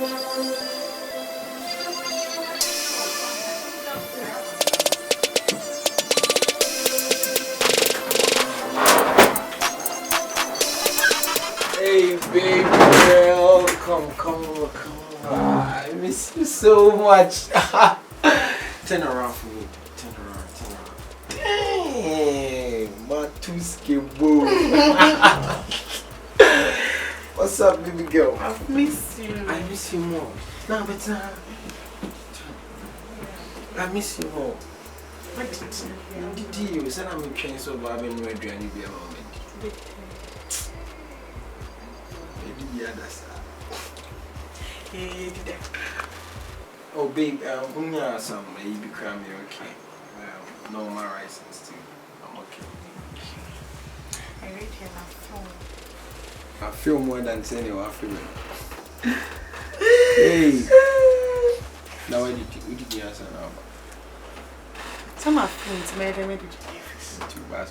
Hey, baby girl, come on. I miss you so much. Turn around for me. Turn around. Dang, my two skin boo. What's up, baby girl? I miss you. I miss you more. Nah, but I miss you more. What did you say? I'm trying so bad. I'm ready to be a moment. Oh, babe, we have some baby crammy, okay? No, my license too. I'm okay. I read here my phone. I feel more than saying I feel. Hey, now what did you answer now? Some of friends made them do Too bad.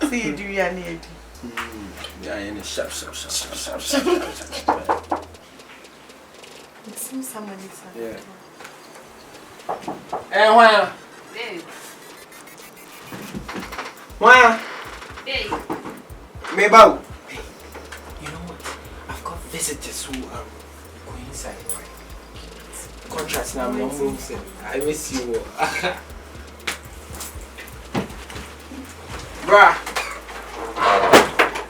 See you do your need. Yeah, in a sharp. It seems someone is yeah. Hey, why? Babe. Why? Babe. Mabel. Hey, you know what? I've got visitors who coincide, right? Contrast now, I miss you. Bruh.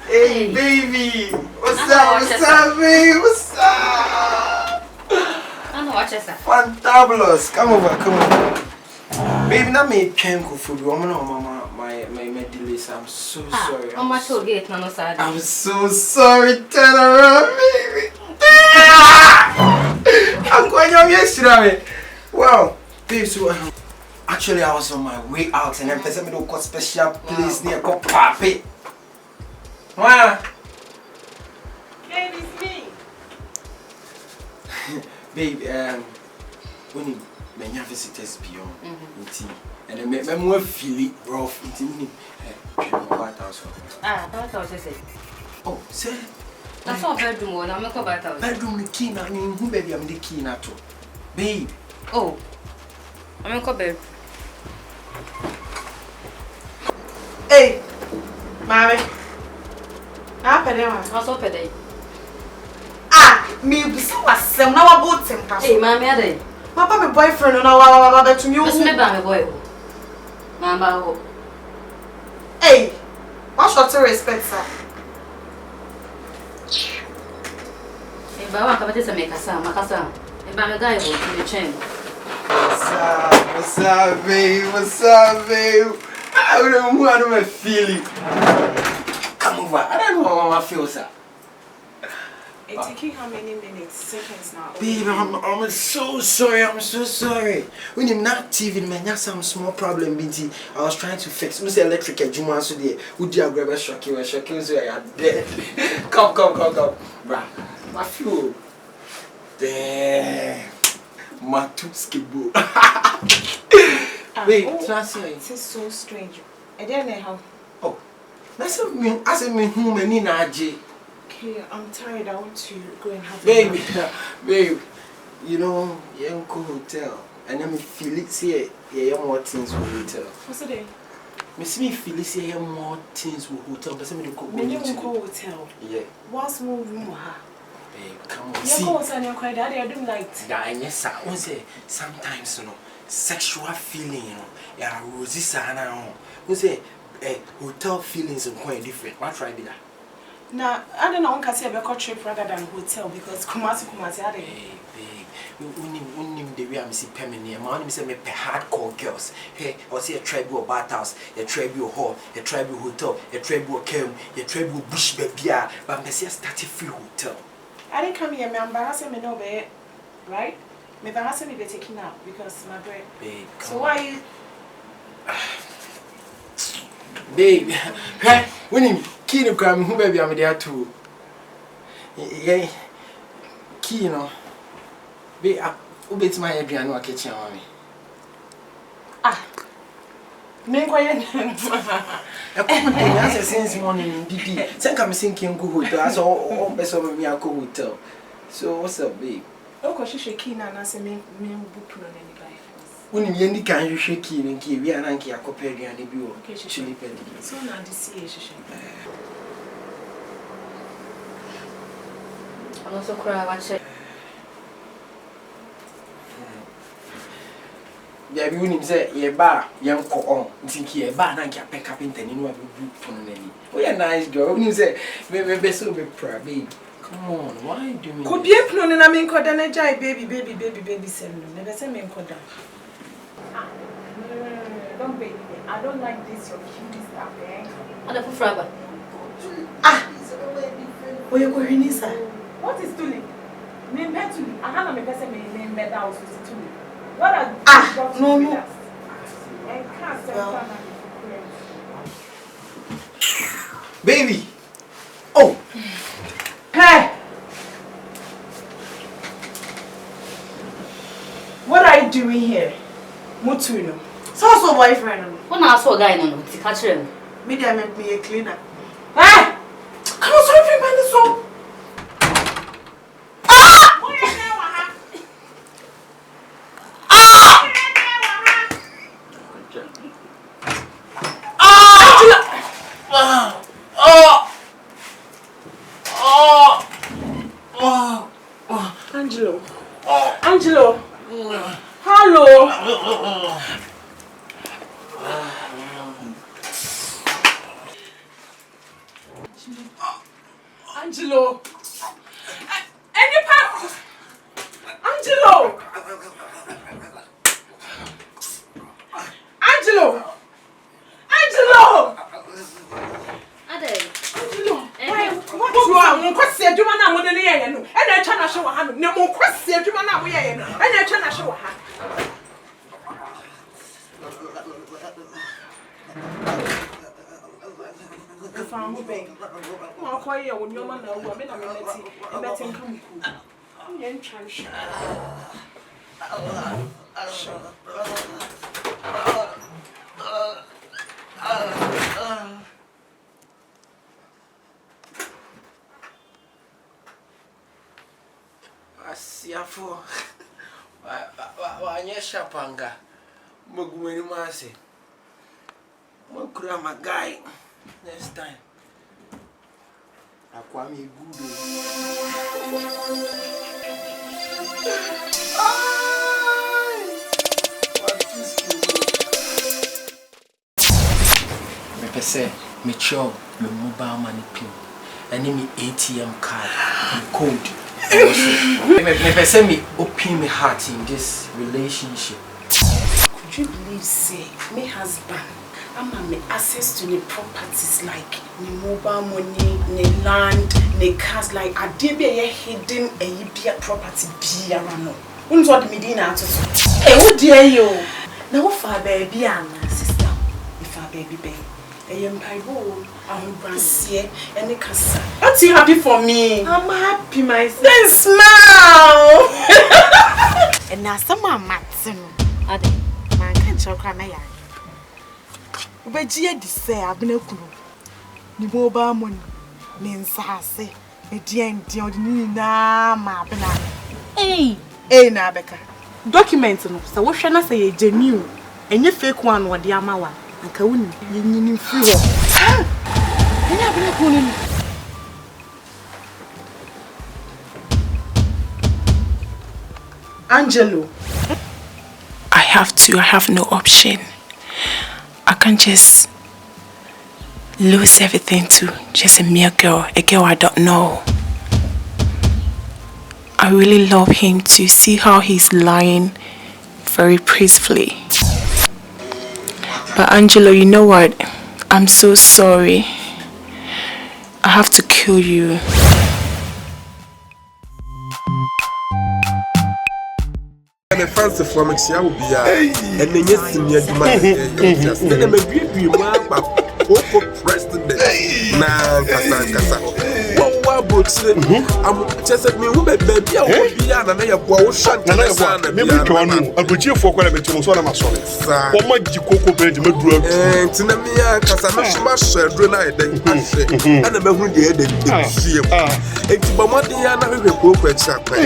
Hey, baby. What's up, baby? What's up? I know what you said. Fantabulous. Come over. Baby, not me can't go for you. Mama, my delays. I'm so sorry. I'm so gate, no, sorry. I'm so sorry. Turn around, baby. I'm going on yesterday. Well, baby, so actually I was on my way out and then person me do got special place near called Papi. Wow. Hey, it's me. Babe, when you many visitors beyond and then me more feel it rough into That's what I said. oh, say That's all bedroom one. I'm not about that. bedroom the key na who baby I'm the key na to. Babe. Oh. I'm not going bed. Hey, mommy. I saw Pede. Me be so awesome. Now about him. Hey, mommy, are they? Papa, my boyfriend, and I want to you. What's my bang, boy? Mama. Hey, what's your to respect, sir? Hey, Baba, come to make a sound, Macassa. And Bama guy will be chain. What's up, babe? I don't want to feel it. Come over. I don't know how I feel, sir. It's taking how many minutes, seconds now? Babe, I'm so sorry. When you're not TV, man, you have some small problem, BT. I was trying to fix. Who's the electric at Juma? So there, would you grab a shock? You were shocking, so I had dead. Come. Bruh, my fuel. Damn. My tooth boo. Wait, translate. This is so strange. I don't know how. Oh, that's what me. I said me who me na J. Okay, I'm tired. I want to go and have Baby, babe, you know, you're in hotel. And then me Felix here, yeah, more things with hotel. What's the day? Me see me Felix here, more things with hotel. But me go hotel. Yeah. What's more room? Babe, come on. See. You're quite daddy. I don't like. That and yes, sir. Sometimes, you know, sexual feeling, you know, yeah, rosy sana. We say, hotel feelings are quite different. What try be that? Now, I don't know. I can say a trip rather than hotel because Kumasi. Hey, babe, unim the way I see permanent. My name say me hardcore girls. Hey, or say a tribe or bathhouse, a tribe or hall, a tribe hotel, a tribe or camp, a tribe bush baby. But me say start a free hotel. I didn't come here. Me embarrassing me no be right. Me embarrassing me be taking out because my bread. Babe, come so why you? Babe, hey, when you key no come, who baby I'm there too. Yeah, key you know. Babe, who bet my aduane wa kitchen on me. Nenkoye. I come to since morning in DD. Think I'm thinking go hotel. That's all best of me I go hotel. So what's up, babe? Okay, she shaking and I say me book no anybody. When you can you shaking and give you an anki a copy and you chili penny. So now this year she I'm also cry watch it. Yeah, we wouldn't say ye bar, young co on. Think ye bar and I pick up in the new one. Oh, you're a nice girl. You say, maybe so be proud, baby. Come on, why do you? Could be a plan and I mean, call then a baby, send never send me call down. Don't baby. I don't like this, your cutie stuff, eh? And for forever. Oh, you're going inside. What is Tuli? Name Tuli. I have a person named Medal to Tuli. What are no. Baby! Oh! Hey! What are you doing here? Mutuino. So boyfriend. When I saw a guy no to catch him. Maybe I meant me a cleaner. Hey! Come on, sorry, man, this one. Angelo. Hello. Angelo. Any part. Angelo. Angelo. Angelo. Ade. Angelo. What's wrong? What's the doing now? What are you doing? And I try to show her. No more question. Do you now? We are. And I try to show her. If I'm moving, I'm quiet. When your man now, I'm in a minute. I'm betting come cool. I'm in church. Asiafo. Wanyesha panga. Mogumeni mase. Mokura magai. Next time. Akwami good. Me pese me show me mobile money pin. And me ATM card and code. Me pese me open me heart in this relationship. Could you believe say my husband I'm me access to the properties like the mobile money, the land, the cars like I did be a hidden a property be around. Who's what the Medina to hey, what dare you? Now for baby and sister, if our baby baby. I am Bible, I'm Brassier and the Cassa. Aren't you happy for me? I'm happy myself. Then smile! And now someone Matson. Ade. Man can't show my eye. But Gia say I've been a clue. The mobile money, Ninsase, a dear and dear Nina Mabana. Hey! Hey, Nabeka. Documents, so what shall I say? Genuine. And you fake one or the Amawa. And Kauni, you need free. Angelo. I have no option. I can't just lose everything to just a mere girl, a girl I don't know. I really love him to see how he's lying very peacefully. But Angelo, you know what? I'm so sorry. I have to kill you. I'm a fancy for Maxia will be and then yes, in your demand. Just then I'm a beauty, for president. Na kasa. Wa botire. Am chese me hu baby a wo bia na ya boa wo hwa ntana na me me twa no abuchie fo kwa na metimo so na masore wo ma jikoko bread me duro ntina me ya kasa na shima shedro na eden ahye ana me hu de eden siem enti ba modin ya na hwehwe ko kwa cha kwa